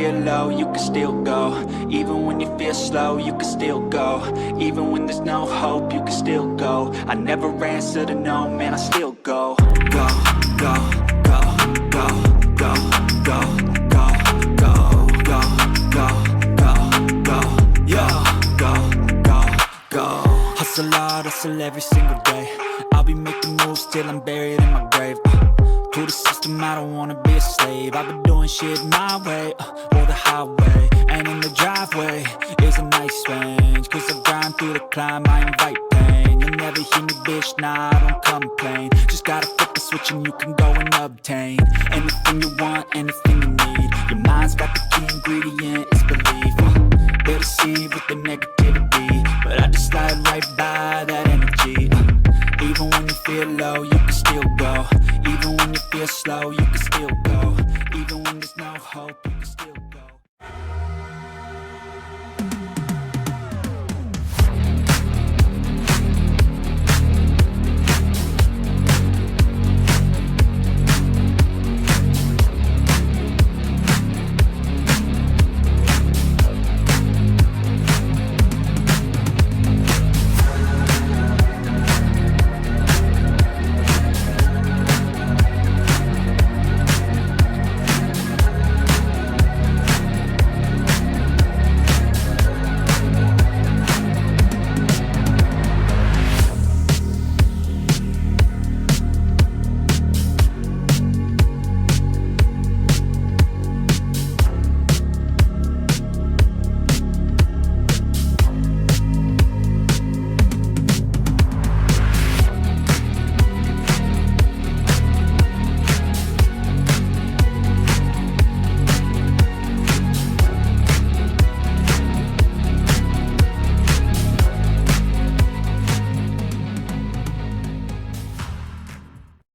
feel low, you can still go. Even when you feel slow, you can still go. Even when there's no hope, you can still go. I never answer to no, man, I still go. Go, go, go, go, go, go, go, go, go, go, go, go, yo, go, go, go. Hustle hard, hustle every single day. I'll be making moves till I'm buried in my grave. To the system, I don't wanna be a slave. I've been doing shit my way, or the highway. And in the driveway is a nice range, cause I grind through the climb, I invite pain. You'll never hear me, bitch, nah, I don't complain. Just gotta flip the switch and you can go and obtain anything you want, anything you need. Your mind's got the key ingredient, it's belief.